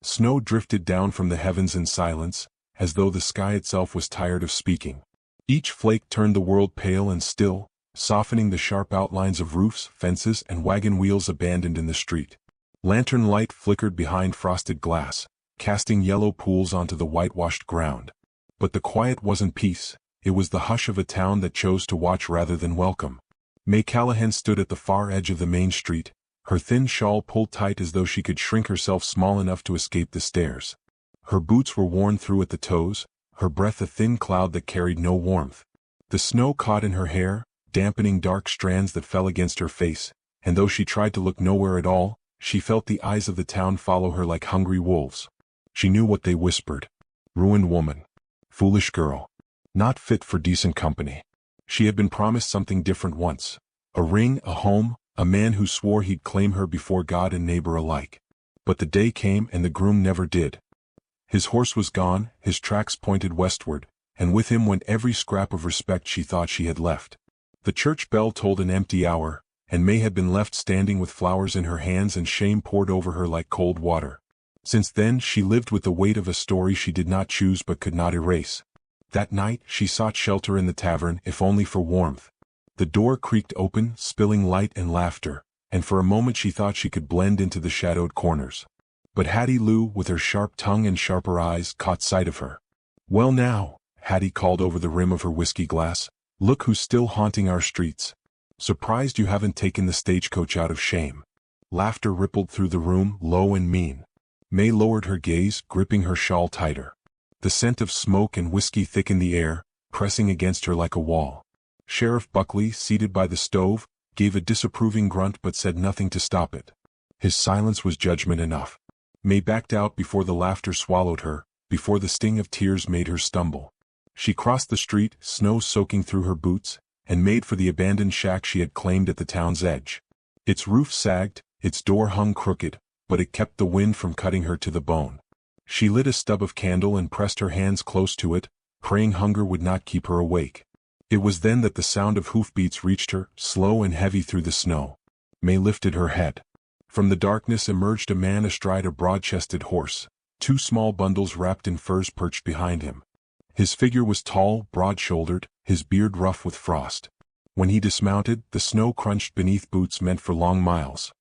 Snow drifted down from the heavens in silence, as though the sky itself was tired of speaking. Each flake turned the world pale and still, softening the sharp outlines of roofs, fences, and wagon wheels abandoned in the street. Lantern light flickered behind frosted glass, casting yellow pools onto the whitewashed ground. But the quiet wasn't peace, it was the hush of a town that chose to watch rather than welcome. Mae Callahan stood at the far edge of the main street, her thin shawl pulled tight as though she could shrink herself small enough to escape the stares. Her boots were worn through at the toes, her breath a thin cloud that carried no warmth. The snow caught in her hair, dampening dark strands that fell against her face, and though she tried to look nowhere at all, she felt the eyes of the town follow her like hungry wolves. She knew what they whispered. Ruined woman. Foolish girl. Not fit for decent company. She had been promised something different once. A ring, a home, a man who swore he'd claim her before God and neighbor alike. But the day came and the groom never did. His horse was gone, his tracks pointed westward, and with him went every scrap of respect she thought she had left. The church bell tolled an empty hour, and Mae had been left standing with flowers in her hands and shame poured over her like cold water. Since then she lived with the weight of a story she did not choose but could not erase. That night she sought shelter in the tavern, if only for warmth. The door creaked open, spilling light and laughter, and for a moment she thought she could blend into the shadowed corners. But Hattie Lou, with her sharp tongue and sharper eyes, caught sight of her. "Well now," Hattie called over the rim of her whiskey glass, "look who's still haunting our streets. Surprised you haven't taken the stagecoach out of shame." Laughter rippled through the room, low and mean. Mae lowered her gaze, gripping her shawl tighter. The scent of smoke and whiskey thickened the air, pressing against her like a wall. Sheriff Buckley, seated by the stove, gave a disapproving grunt but said nothing to stop it. His silence was judgment enough. Mae backed out before the laughter swallowed her, before the sting of tears made her stumble. She crossed the street, snow soaking through her boots, and made for the abandoned shack she had claimed at the town's edge. Its roof sagged, its door hung crooked, but it kept the wind from cutting her to the bone. She lit a stub of candle and pressed her hands close to it, praying hunger would not keep her awake. It was then that the sound of hoofbeats reached her, slow and heavy through the snow. Mae lifted her head. From the darkness emerged a man astride a broad-chested horse. Two small bundles wrapped in furs perched behind him. His figure was tall, broad-shouldered, his beard rough with frost. When he dismounted, the snow crunched beneath boots meant for long miles.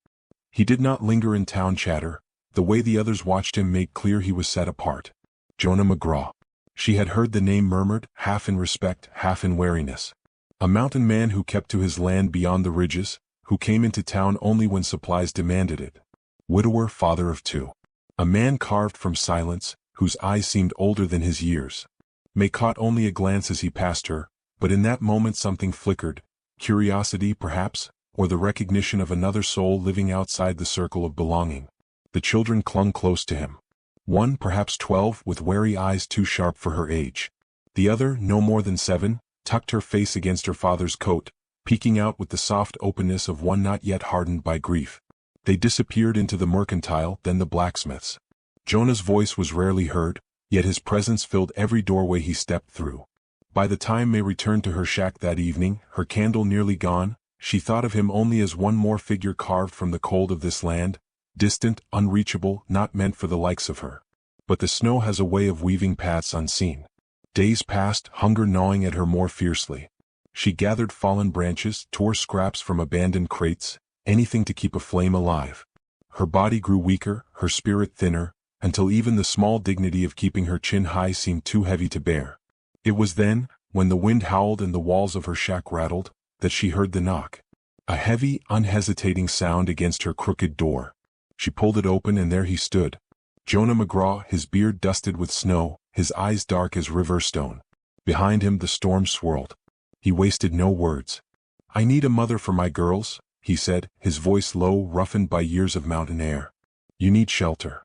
He did not linger in town chatter. The way the others watched him made clear he was set apart. Jonah McGraw. She had heard the name murmured, half in respect, half in wariness. A mountain man who kept to his land beyond the ridges, who came into town only when supplies demanded it. Widower, father of two. A man carved from silence, whose eyes seemed older than his years. Mae caught only a glance as he passed her, but in that moment something flickered, curiosity perhaps, or the recognition of another soul living outside the circle of belonging. The children clung close to him. One, perhaps 12, with wary eyes too sharp for her age. The other, no more than 7, tucked her face against her father's coat, peeking out with the soft openness of one not yet hardened by grief. They disappeared into the mercantile, then the blacksmith's. Jonah's voice was rarely heard, yet his presence filled every doorway he stepped through. By the time Mae returned to her shack that evening, her candle nearly gone, she thought of him only as one more figure carved from the cold of this land, distant, unreachable, not meant for the likes of her. But the snow has a way of weaving paths unseen. Days passed, hunger gnawing at her more fiercely. She gathered fallen branches, tore scraps from abandoned crates, anything to keep a flame alive. Her body grew weaker, her spirit thinner, until even the small dignity of keeping her chin high seemed too heavy to bear. It was then, when the wind howled and the walls of her shack rattled, that she heard the knock. A heavy, unhesitating sound against her crooked door. She pulled it open and there he stood. Jonah McGraw, his beard dusted with snow, his eyes dark as river stone. Behind him the storm swirled. He wasted no words. "I need a mother for my girls," he said, his voice low, roughened by years of mountain air. "You need shelter."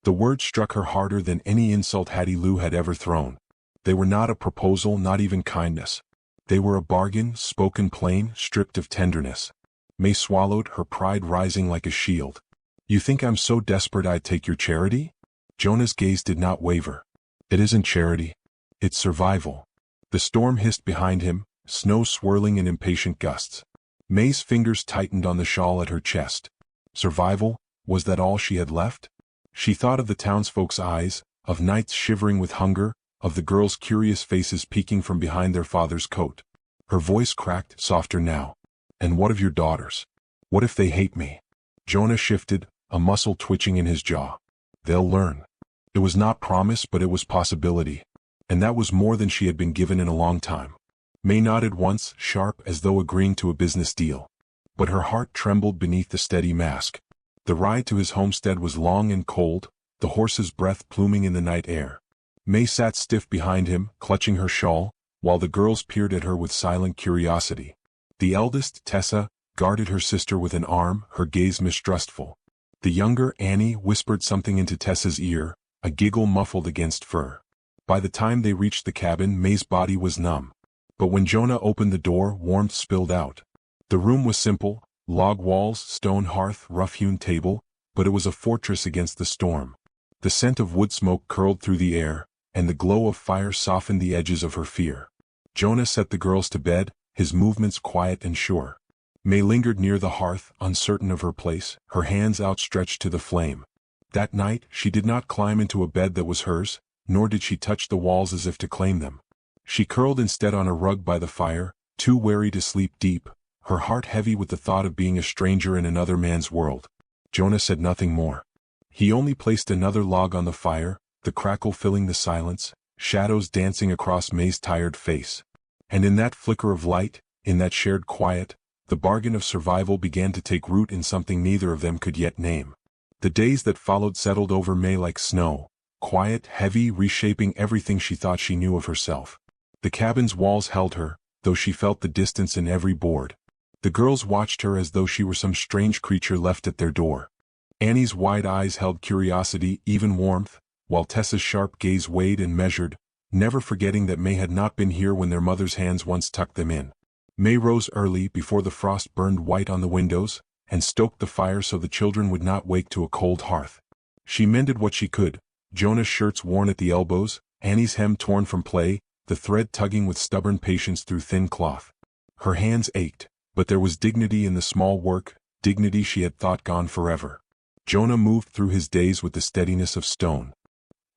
The words struck her harder than any insult Hattie Lou had ever thrown. They were not a proposal, not even kindness. They were a bargain, spoken plain, stripped of tenderness. Mae swallowed, her pride rising like a shield. "You think I'm so desperate I'd take your charity?" Jonah's gaze did not waver. "It isn't charity. It's survival." The storm hissed behind him, snow swirling in impatient gusts. Mae's fingers tightened on the shawl at her chest. Survival, was that all she had left? She thought of the townsfolk's eyes, of nights shivering with hunger, of the girls' curious faces peeking from behind their father's coat. Her voice cracked, softer now. And what of your daughters? What if they hate me? Jonah shifted, a muscle twitching in his jaw. They'll learn. It was not promise, but it was possibility. And that was more than she had been given in a long time. Mae nodded once, sharp as though agreeing to a business deal. But her heart trembled beneath the steady mask. The ride to his homestead was long and cold, the horse's breath pluming in the night air. Mae sat stiff behind him, clutching her shawl, while the girls peered at her with silent curiosity. The eldest, Tessa, guarded her sister with an arm, her gaze mistrustful. The younger, Annie, whispered something into Tessa's ear, a giggle muffled against fur. By the time they reached the cabin, Mae's body was numb. But when Jonah opened the door, warmth spilled out. The room was simple, log walls, stone hearth, rough-hewn table, but it was a fortress against the storm. The scent of wood smoke curled through the air, and the glow of fire softened the edges of her fear. Jonah set the girls to bed, his movements quiet and sure. Mae lingered near the hearth, uncertain of her place, her hands outstretched to the flame. That night, she did not climb into a bed that was hers, nor did she touch the walls as if to claim them. She curled instead on a rug by the fire, too weary to sleep deep, her heart heavy with the thought of being a stranger in another man's world. Jonah said nothing more. He only placed another log on the fire, the crackle filling the silence, shadows dancing across Mae's tired face. And in that flicker of light, in that shared quiet, the bargain of survival began to take root in something neither of them could yet name. The days that followed settled over Mae like snow, quiet, heavy, reshaping everything she thought she knew of herself. The cabin's walls held her, though she felt the distance in every board. The girls watched her as though she were some strange creature left at their door. Annie's wide eyes held curiosity, even warmth, while Tessa's sharp gaze weighed and measured, never forgetting that Mae had not been here when their mother's hands once tucked them in. Mae rose early, before the frost burned white on the windows, and stoked the fire so the children would not wake to a cold hearth. She mended what she could, Jonah's shirts worn at the elbows, Annie's hem torn from play, the thread tugging with stubborn patience through thin cloth. Her hands ached, but there was dignity in the small work, dignity she had thought gone forever. Jonah moved through his days with the steadiness of stone.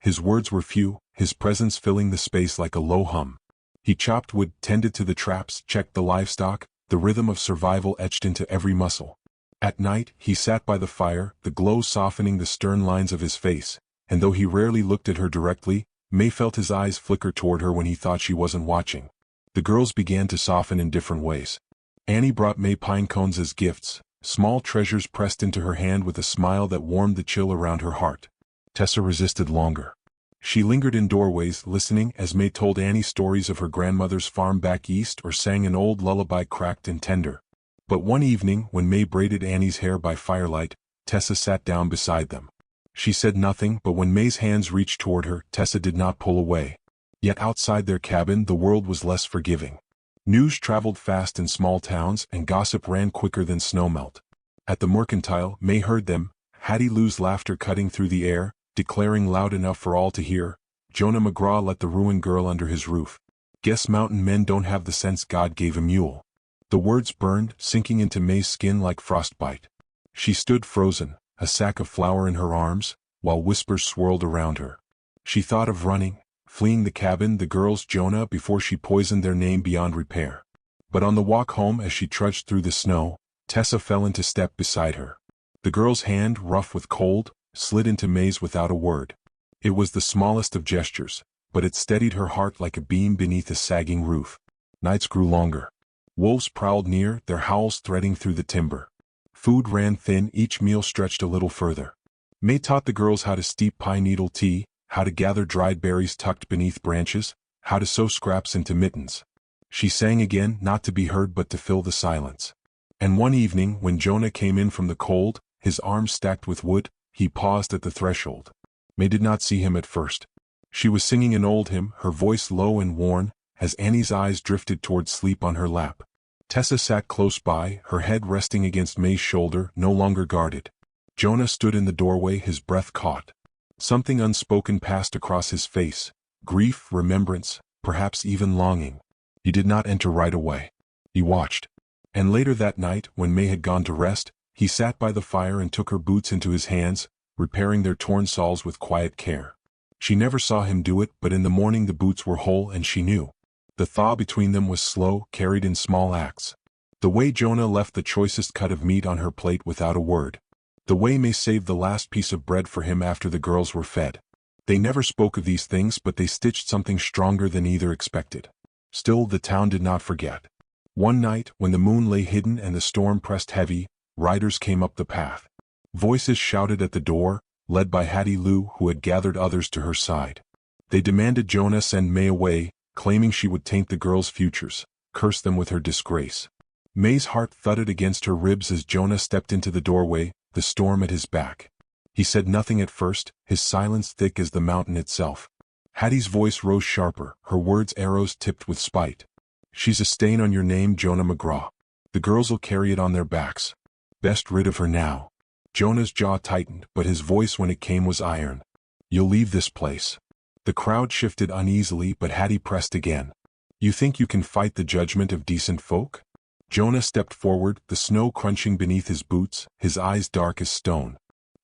His words were few, his presence filling the space like a low hum. He chopped wood, tended to the traps, checked the livestock, the rhythm of survival etched into every muscle. At night, he sat by the fire, the glow softening the stern lines of his face, and though he rarely looked at her directly, Mae felt his eyes flicker toward her when he thought she wasn't watching. The girls began to soften in different ways. Annie brought Mae pine cones as gifts, small treasures pressed into her hand with a smile that warmed the chill around her heart. Tessa resisted longer. She lingered in doorways, listening as Mae told Annie stories of her grandmother's farm back east or sang an old lullaby cracked and tender. But one evening, when Mae braided Annie's hair by firelight, Tessa sat down beside them. She said nothing, but when Mae's hands reached toward her, Tessa did not pull away. Yet outside their cabin, the world was less forgiving. News traveled fast in small towns, and gossip ran quicker than snowmelt. At the mercantile, Mae heard them, Hattie Lou's laughter cutting through the air, declaring loud enough for all to hear, Jonah McGraw let the ruined girl under his roof. Guess mountain men don't have the sense God gave a mule. The words burned, sinking into Mae's skin like frostbite. She stood frozen, a sack of flour in her arms, while whispers swirled around her. She thought of running, fleeing the cabin, the girls, Jonah, before she poisoned their name beyond repair. But on the walk home, as she trudged through the snow, Tessa fell into step beside her. The girl's hand, rough with cold, slid into Mae's without a word. It was the smallest of gestures, but it steadied her heart like a beam beneath a sagging roof. Nights grew longer. Wolves prowled near, their howls threading through the timber. Food ran thin, each meal stretched a little further. Mae taught the girls how to steep pine needle tea, how to gather dried berries tucked beneath branches, how to sew scraps into mittens. She sang again, not to be heard but to fill the silence. And one evening, when Jonah came in from the cold, his arms stacked with wood, he paused at the threshold. Mae did not see him at first. She was singing an old hymn, her voice low and worn, as Annie's eyes drifted toward sleep on her lap. Tessa sat close by, her head resting against Mae's shoulder, no longer guarded. Jonah stood in the doorway, his breath caught. Something unspoken passed across his face, grief, remembrance, perhaps even longing. He did not enter right away. He watched. And later that night, when Mae had gone to rest, he sat by the fire and took her boots into his hands, repairing their torn soles with quiet care. She never saw him do it, but in the morning the boots were whole and she knew. The thaw between them was slow, carried in small acts. The way Jonah left the choicest cut of meat on her plate without a word. The way Mae saved the last piece of bread for him after the girls were fed. They never spoke of these things, but they stitched something stronger than either expected. Still, the town did not forget. One night, when the moon lay hidden and the storm pressed heavy, riders came up the path. Voices shouted at the door, led by Hattie Lou, who had gathered others to her side. They demanded Jonah send Mae away, claiming she would taint the girls' futures, curse them with her disgrace. Mae's heart thudded against her ribs as Jonah stepped into the doorway, the storm at his back. He said nothing at first, his silence thick as the mountain itself. Hattie's voice rose sharper, her words arrows tipped with spite. "She's a stain on your name, Jonah McGraw. The girls'll carry it on their backs. Best rid of her now." Jonah's jaw tightened, but his voice when it came was iron. "You'll leave this place." The crowd shifted uneasily, but Hattie pressed again. "You think you can fight the judgment of decent folk?" Jonah stepped forward, the snow crunching beneath his boots, his eyes dark as stone.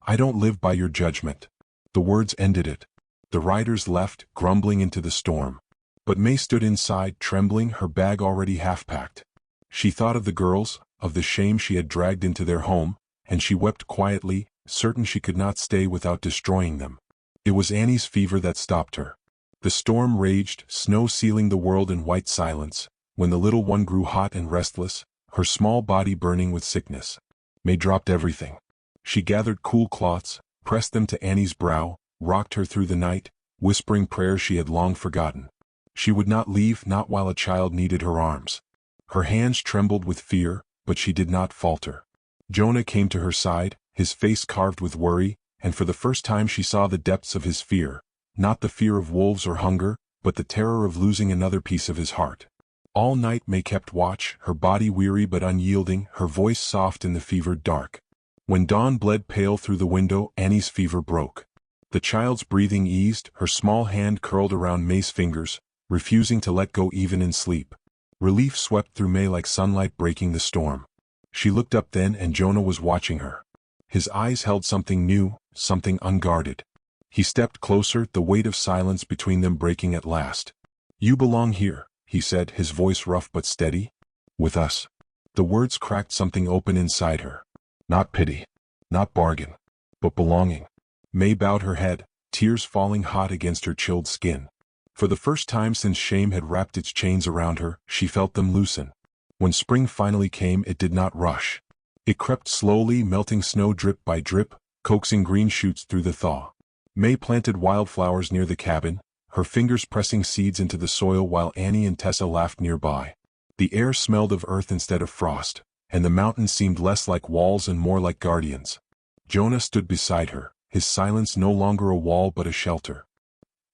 "I don't live by your judgment." The words ended it. The riders left, grumbling into the storm. But Mae stood inside, trembling, her bag already half-packed. She thought of the girls, of the shame she had dragged into their home, and she wept quietly, certain she could not stay without destroying them. It was Annie's fever that stopped her. The storm raged, snow sealing the world in white silence, when the little one grew hot and restless, her small body burning with sickness. Mae dropped everything. She gathered cool cloths, pressed them to Annie's brow, rocked her through the night, whispering prayers she had long forgotten. She would not leave, not while a child needed her arms. Her hands trembled with fear, but she did not falter. Jonah came to her side, his face carved with worry, and for the first time she saw the depths of his fear, not the fear of wolves or hunger, but the terror of losing another piece of his heart. All night Mae kept watch, her body weary but unyielding, her voice soft in the fevered dark. When dawn bled pale through the window, Annie's fever broke. The child's breathing eased, her small hand curled around Mae's fingers, refusing to let go even in sleep. Relief swept through Mae like sunlight breaking the storm. She looked up then, and Jonah was watching her. His eyes held something new, something unguarded. He stepped closer, the weight of silence between them breaking at last. "You belong here," he said, his voice rough but steady. "With us." The words cracked something open inside her. Not pity, not bargain, but belonging. Mae bowed her head, tears falling hot against her chilled skin. For the first time since shame had wrapped its chains around her, she felt them loosen. When spring finally came, it did not rush. It crept slowly, melting snow drip by drip, coaxing green shoots through the thaw. Mae planted wildflowers near the cabin, her fingers pressing seeds into the soil while Annie and Tessa laughed nearby. The air smelled of earth instead of frost, and the mountains seemed less like walls and more like guardians. Jonah stood beside her, his silence no longer a wall but a shelter.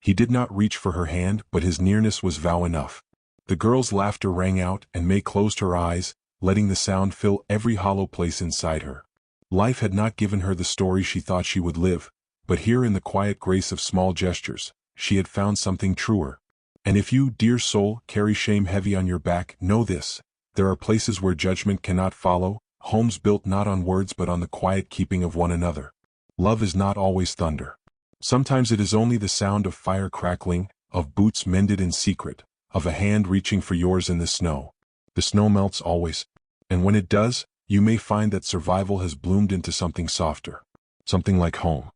He did not reach for her hand, but his nearness was vow enough. The girls' laughter rang out, and Mae closed her eyes, letting the sound fill every hollow place inside her. Life had not given her the story she thought she would live, but here in the quiet grace of small gestures, she had found something truer. And if you, dear soul, carry shame heavy on your back, know this: there are places where judgment cannot follow, homes built not on words but on the quiet keeping of one another. Love is not always thunder. Sometimes it is only the sound of fire crackling, of boots mended in secret, of a hand reaching for yours in the snow. The snow melts always, and when it does, you may find that survival has bloomed into something softer, something like home.